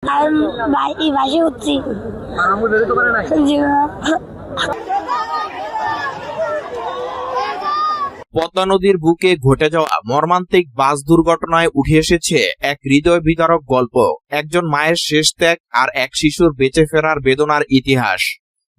আমি বাসে উঠছি। পদ্মা নদীর বুকে ঘটে যাওয়া মর্মান্তিক বাস দুর্ঘটনায় উঠে এসেছে এক হৃদয় বিদারক গল্প, একজন মায়ের শেষ ত্যাগ আর এক শিশুর বেঁচে ফেরার বেদনার ইতিহাস।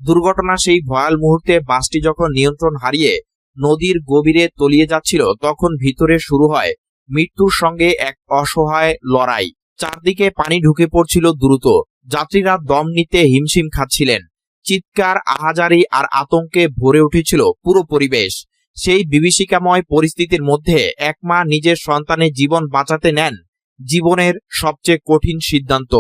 দুর্ঘটনা সেই ভয়াল মুহূর্তে বাসটি যখন নিয়ন্ত্রণ হারিয়ে নদীর গভীরে তলিয়ে যাচ্ছিল, তখন ভিতরে শুরু হয় মৃত্যুর সঙ্গে এক অসহায় লড়াই। চারদিকে পানি ঢুকে পড়ছিল দ্রুত, যাত্রীরা দম নিতে হিমশিম খাচ্ছিলেন। চিৎকার, আহাজারি আর আতঙ্কে ভরে উঠেছিল পুরো পরিবেশ। সেই বিভীষিকাময় পরিস্থিতির মধ্যে এক মা নিজের সন্তানের জীবন বাঁচাতে নেন জীবনের সবচেয়ে কঠিন সিদ্ধান্ত।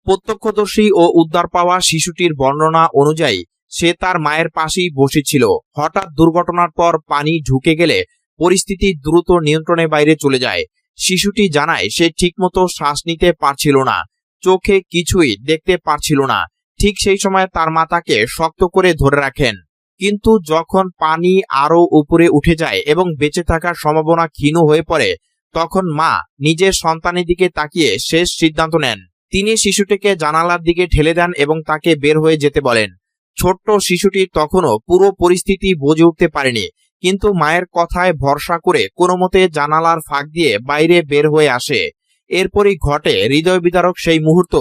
প্রত্যক্ষদর্শী ও উদ্ধার পাওয়া শিশুটির বর্ণনা অনুযায়ী সে তার মায়ের পাশেই বসেছিল। হঠাৎ দুর্ঘটনার পর পানি ঢুকে গেলে পরিস্থিতি দ্রুত নিয়ন্ত্রণের বাইরে চলে যায়। শিশুটি জানায় সে ঠিকমতো শ্বাস নিতে পারছিল না, চোখে কিছুই দেখতে পারছিল না। ঠিক সেই সময় তার মা তাকে শক্ত করে ধরে রাখেন। কিন্তু যখন পানি আরো উপরে উঠে যায় এবং বেঁচে থাকার সম্ভাবনা ক্ষীণ হয়ে পড়ে, তখন মা নিজের সন্তানের দিকে তাকিয়ে শেষ সিদ্ধান্ত নেন। তিনি শিশুটিকে জানালার দিকে ঠেলে দেন এবং তাকে বের হয়ে যেতে বলেন। ছোট্ট শিশুটি তখনও পুরো পরিস্থিতি বুঝে উঠতে পারেনি, কিন্তু মায়ের কথায় ভরসা করে কোনো মতে জানালার ফাঁক দিয়ে বাইরে বের হয়ে আসে। এরপরই ঘটে হৃদয় বিদারক সেই মুহূর্ত।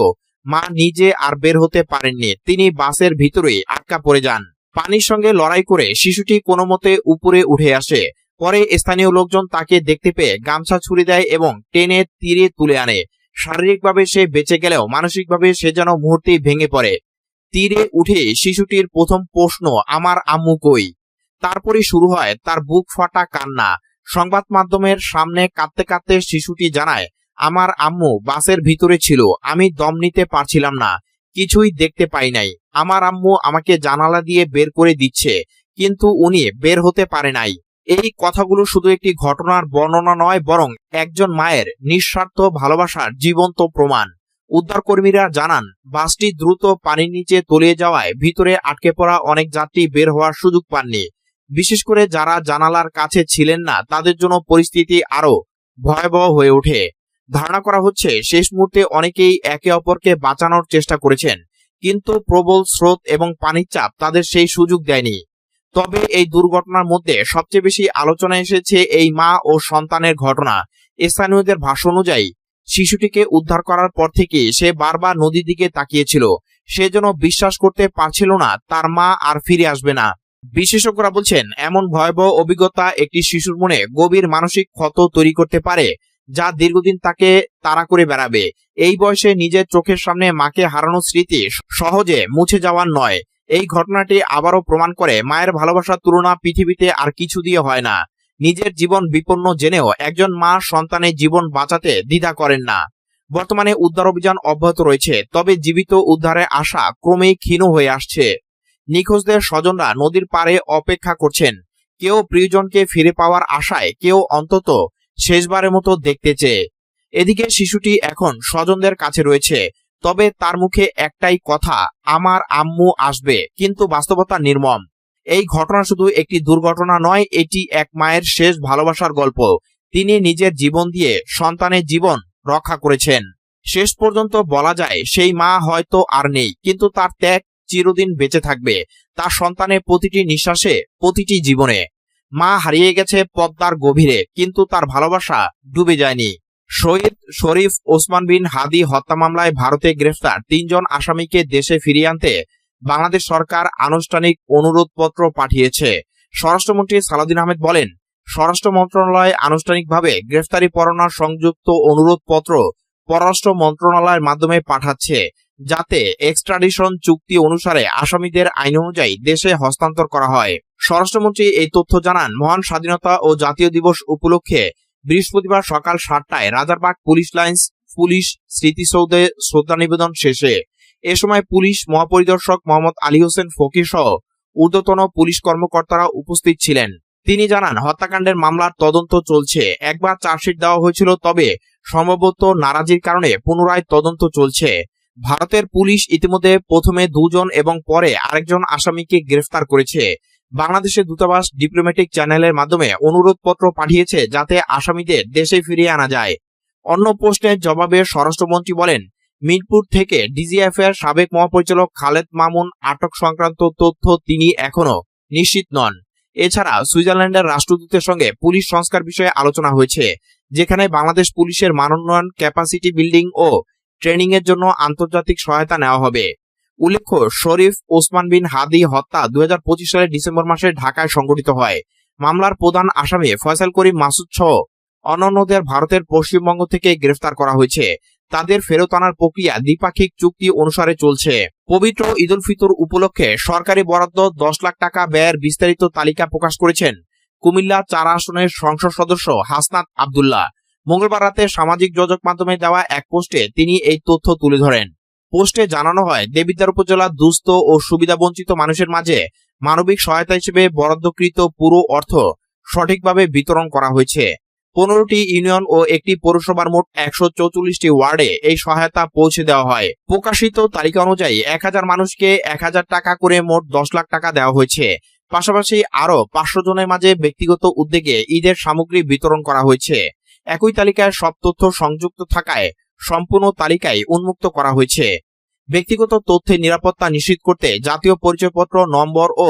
মা নিজে আর বের হতে পারেননি, তিনি বাসের ভিতরেই আটকা পড়ে যান। পানির সঙ্গে লড়াই করে শিশুটি কোনো মতে উপরে উঠে আসে। পরে স্থানীয় লোকজন তাকে দেখতে পেয়ে গামছা ছুড়ে দেয় এবং টেনে তীরে তুলে আনে। শারীরিকভাবে সে বেঁচে গেলেও মানসিকভাবে সে যেন মুহূর্তেই ভেঙে পড়ে। তীরে উঠে শিশুটির প্রথম প্রশ্ন, আমার আম্মু কই? তারপরে শুরু হয় তার বুক ফাটা কান্না। সংবাদ মাধ্যমের সামনে কাঁদতে কাঁদতে শিশুটি জানায়, আমার আম্মু বাসের ভিতরে ছিল, আমি দম নিতে পারছিলাম না, কিছুই দেখতে পাই নাই। আমার আম্মু আমাকে জানালা দিয়ে বের করে দিচ্ছে, কিন্তু উনি বের হতে পারে নাই। এই কথাগুলো শুধু একটি ঘটনার বর্ণনা নয়, বরং একজন মায়ের নিঃস্বার্থ ভালোবাসার জীবন্ত প্রমাণ। উদ্ধারকর্মীরা জানান, বাসটি দ্রুত পানির নিচে তলিয়ে যাওয়ায় ভিতরে আটকে পড়া অনেক যাত্রী বের হওয়ার সুযোগ পাননি। বিশেষ করে যারা জানালার কাছে ছিলেন না, তাদের জন্য পরিস্থিতি আরো ভয়াবহ হয়ে ওঠে। ধারণা করা হচ্ছে শেষ মুহূর্তে অনেকেই একে অপরকে বাঁচানোর চেষ্টা করেছেন, কিন্তু প্রবল স্রোত এবং পানির চাপ তাদের সেই সুযোগ দেয়নি। তবে এই দুর্ঘটনার মধ্যে সবচেয়ে বেশি আলোচনা এসেছে এই মা ও সন্তানের ঘটনা। স্থানীয়দের ভাষ্য অনুযায়ী শিশুটিকে উদ্ধার করার পর থেকে সে বারবার নদীর দিকে তাকিয়েছিল। সে যেন বিশ্বাস করতে পারছিল না তার মা আর ফিরে আসবে না। বিশেষজ্ঞরা বলছেন, এমন ভয়াবহ অভিজ্ঞতা একটি শিশুর মনে গভীর মানসিক ক্ষত তৈরি করতে পারে, যা দীর্ঘদিন তাকে তাড়া করে বেড়াবে। এই বয়সে নিজের চোখের সামনে মাকে হারানোর স্মৃতি সহজে মুছে যাওয়ার নয়। এই ঘটনাটি আবারও প্রমাণ করে মায়ের ভালোবাসার তুলনা পৃথিবীতে আর কিছু দিয়ে হয় না। নিজের জীবন বিপন্ন জেনেও একজন মা সন্তানের জীবন বাঁচাতে দ্বিধা করেন না। বর্তমানে উদ্ধার অভিযান অব্যাহত রয়েছে, তবে জীবিত উদ্ধারের আশা ক্রমেই ক্ষীণ হয়ে আসছে। নিখোঁজদের স্বজনরা নদীর পাড়ে অপেক্ষা করছেন, কেউ প্রিয়জনকে ফিরে পাওয়ার আশায়, কেউ অন্তত শেষবারের মতো দেখতে চেয়ে। এদিকে শিশুটি এখন স্বজনদের কাছে রয়েছে, তবে তার মুখে একটাই কথা, আমার আম্মু আসবে। কিন্তু বাস্তবতা নির্মম। এই ঘটনা শুধু একটি দুর্ঘটনা নয়, এটি এক মায়ের শেষ ভালোবাসার গল্প। তিনি নিজের জীবন দিয়ে সন্তানের জীবন রক্ষা করেছেন। শেষ পর্যন্ত বলা যায় সেই মা হয়তো আর নেই, কিন্তু তার ত্যাগ চিরদিন বেঁচে থাকবে তার সন্তানের প্রতিটি নিঃশ্বাসে, প্রতিটি জীবনে। মা হারিয়ে গেছে পদ্মার গভীরে, কিন্তু তার ভালোবাসা ডুবে যায়নি। শহীদ শরীফ ওসমান বিন হাদি হত্যা মামলায় ভারতে গ্রেফতার ৩ জন আসামিকে দেশে ফিরিয়ে আনতে বাংলাদেশ সরকার আনুষ্ঠানিক অনুরোধপত্র পাঠিয়েছে। স্বরাষ্ট্রমন্ত্রী সালাউদ্দিন আহমেদ বলেন, স্বরাষ্ট্র মন্ত্রণালয় আনুষ্ঠানিকভাবে গ্রেফতারি পরোয়ানার সংযুক্ত অনুরোধপত্র পররাষ্ট্র মন্ত্রণালয়ের মাধ্যমে পাঠাচ্ছে, যাতে এক্সট্রাডিশন চুক্তি অনুসারে আসামিদের আইন অনুযায়ী দেশে হস্তান্তর করা হয়। স্বরাষ্ট্রমন্ত্রী এই তথ্য জানান মহান স্বাধীনতা ও জাতীয় দিবস উপলক্ষে বৃহস্পতিবার সকাল 7টায় রাজারবাগ পুলিশ লাইন্স পুলিশ স্মৃতিসৌধে শ্রদ্ধা নিবেদন শেষে। এ সময় পুলিশ মহাপরিদর্শক মোহাম্মদ আলী হোসেন ফকির সহ ঊর্ধ্বতন পুলিশ কর্মকর্তারা উপস্থিত ছিলেন। তিনি জানান, হত্যাকাণ্ডের মামলার তদন্ত চলছে। একবার চার্জশিট দেওয়া হয়েছিল, তবে সম্ভবত নারাজির কারণে পুনরায় তদন্ত চলছে। ভারতের পুলিশ ইতিমধ্যে প্রথমে 2 জন এবং পরে আরেকজন আসামিকে গ্রেফতার করেছে। বাংলাদেশের দূতাবাস ডিপ্লোম্যাটিক চ্যানেলের মাধ্যমে অনুরোধপত্র পাঠিয়েছে, যাতে আসামিদের দেশে ফিরিয়ে আনা যায়। অন্য প্রশ্নের জবাবে স্বরাষ্ট্রমন্ত্রী বলেন, মিরপুর থেকে ডিজিএফ এর সাবেক মহাপরিচালক খালেদ মামুন আটক সংক্রান্ত তথ্য তিনি এখনো নিশ্চিত নন। এছাড়া সুইজারল্যান্ডের রাষ্ট্রদূতের সঙ্গে পুলিশ সংস্কার বিষয়ে আলোচনা হয়েছে, যেখানে বাংলাদেশ পুলিশের মানোন্নয়ন, ক্যাপাসিটি বিল্ডিং ও ট্রেনিং এর জন্য আন্তর্জাতিক সহায়তা নেওয়া হবে। উল্লেখ্য, শরীফ ওসমান বিন হাদি হত্যা 2025 সালের ডিসেম্বর মাসে ঢাকায় সংঘটিত হয়। মামলার প্রধান আসামি ফয়সাল করিম মাসুদ সহ অন্যান্যদের ভারতের পশ্চিমবঙ্গ থেকে গ্রেফতার করা হয়েছে। তাদের ফেরত আনার প্রক্রিয়া দ্বিপাক্ষিক চুক্তি অনুসারে চলছে। পবিত্র ঈদ উল ফিতর উপলক্ষে সরকারি বরাদ্দ 10 লাখ টাকা ব্যয়ের বিস্তারিত তালিকা প্রকাশ করেছেন কুমিল্লা 4 আসনের সংসদ সদস্য হাসনাত আব্দুল্লাহ। মঙ্গলবার রাতে সামাজিক যোগাযোগ মাধ্যমে দেওয়া এক পোস্টে তিনি এই তথ্য তুলে ধরেন। পোস্টে জানানো হয়, দেবিদ্বার উপজেলা দুস্থ ও সুবিধাবঞ্চিত মানুষের মাঝে মানবিক সহায়তা হিসেবে বরাদ্দকৃত পুরো অর্থ সঠিকভাবে বিতরণ করা হয়েছে। 15টি ইউনিয়ন ও একটি পৌরসভার মোট 144টি ওয়ার্ডে এই সহায়তা পৌঁছে দেওয়া হয়। প্রকাশিত তালিকা অনুযায়ী 1000 মানুষকে 1000 টাকা করে মোট 10 লাখ টাকা দেওয়া হয়েছে। পাশাপাশি আরো 500 জনের মাঝে ব্যক্তিগত উদ্যোগে ঈদের সামগ্রী বিতরণ করা হয়েছে। একই তালিকায় সব তথ্য সংযুক্ত থাকায় সম্পূর্ণ তালিকায় উন্মুক্ত করা হয়েছে। ব্যক্তিগত তথ্যের নিরাপত্তা নিশ্চিত করতে জাতীয় পরিচয়পত্র নম্বর ও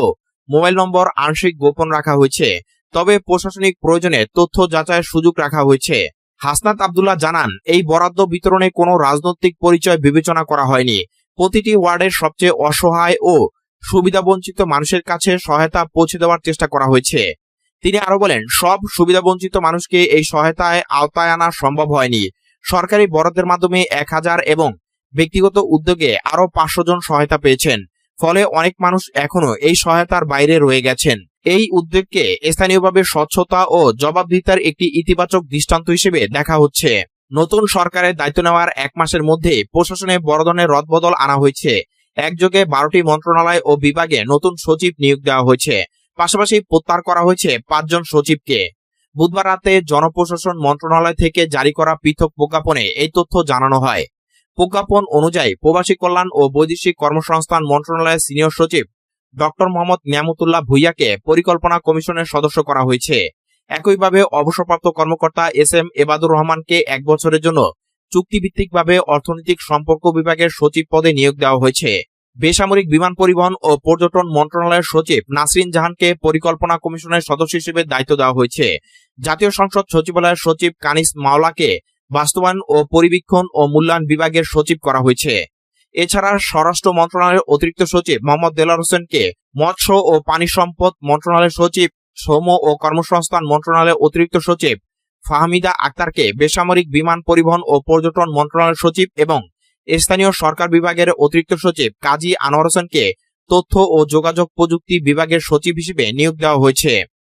মোবাইল নম্বর আংশিক গোপন রাখা হয়েছে, তবে প্রশাসনিক প্রয়োজনে তথ্য যাচাইয়ের সুযোগ রাখা হয়েছে। হাসনাত আব্দুল্লাহ জানান, এই বরাদ্দ বিতরণে কোনো রাজনৈতিক পরিচয় বিবেচনা করা হয়নি। প্রতিটি ওয়ার্ডের সবচেয়ে অসহায় ও সুবিধাবঞ্চিত মানুষের কাছে সহায়তা পৌঁছে দেওয়ার চেষ্টা করা হয়েছে। তিনি আরো বলেন, সব সুবিধাবঞ্চিত মানুষকে এই সহায়তায় আওতায় আনা সম্ভব হয়নি। সরকারি বরাদ্দের মাধ্যমে 1000 এবং ব্যক্তিগত উদ্যোগে আরো 500 জন সহায়তা পেয়েছেন। ফলে অনেক মানুষ এখনো এই সহায়তার বাইরে রয়ে গেছেন। এই উদ্যোগকে স্থানীয়ভাবে স্বচ্ছতা ও জবাবদিহিতার একটি ইতিবাচক দৃষ্টান্ত হিসেবে দেখা হচ্ছে। নতুন সরকারের দায়িত্ব নেওয়ার 1 মাসের মধ্যে প্রশাসনে বড় ধরনের রদবদল আনা হয়েছে। একযোগে 12টি মন্ত্রণালয় ও বিভাগে নতুন সচিব নিয়োগ দেওয়া হয়েছে। পাশাপাশি প্রত্যাহার করা হয়েছে 5 জন সচিবকে। বুধবার রাতে জনপ্রশাসন মন্ত্রণালয় থেকে জারি করা পৃথক প্রজ্ঞাপনে এই তথ্য জানানো হয়। প্রজ্ঞাপন অনুযায়ী প্রবাসী কল্যাণ ও বৈদেশিক কর্মসংস্থান মন্ত্রণালয়ের সিনিয়র সচিব ডক্টর মোহাম্মদ নিয়ামতুল্লাহ ভুইয়াকে পরিকল্পনা কমিশনের সদস্য করা হয়েছে। একইভাবে অবসরপ্রাপ্ত কর্মকর্তা এস.এম. এবাদুর রহমানকে 1 বছরের জন্য চুক্তিভিত্তিকভাবে অর্থনৈতিক সম্পর্ক বিভাগের সচিব পদে নিয়োগ দেওয়া হয়েছে। বেসামরিক বিমান পরিবহন ও পর্যটন মন্ত্রণালয়ের সচিব নাসরিন জাহানকে পরিকল্পনা কমিশনের সদস্য হিসেবে দায়িত্ব দেওয়া হয়েছে। জাতীয় সংসদ সচিবালয়ের সচিব কানিস মাওলাকে বাস্তবায়ন ও পরিবীক্ষণ ও মূল্যায়ন বিভাগের সচিব করা হয়েছে। এছাড়া স্বরাষ্ট্র মন্ত্রণালয়ের অতিরিক্ত সচিব মোহাম্মদ দেলার হোসেনকে মৎস্য ও পানি সম্পদ মন্ত্রণালয়ের সচিব, শ্রম ও কর্মসংস্থান মন্ত্রণালয়ের অতিরিক্ত সচিব ফাহমিদা আক্তারকে বেসামরিক বিমান পরিবহন ও পর্যটন মন্ত্রণালয়ের সচিব এবং স্থানীয় সরকার বিভাগের অতিরিক্ত সচিব কাজী আনোয়ার হোসেনকে তথ্য ও যোগাযোগ প্রযুক্তি বিভাগের সচিব হিসেবে নিয়োগ দেওয়া হয়েছে।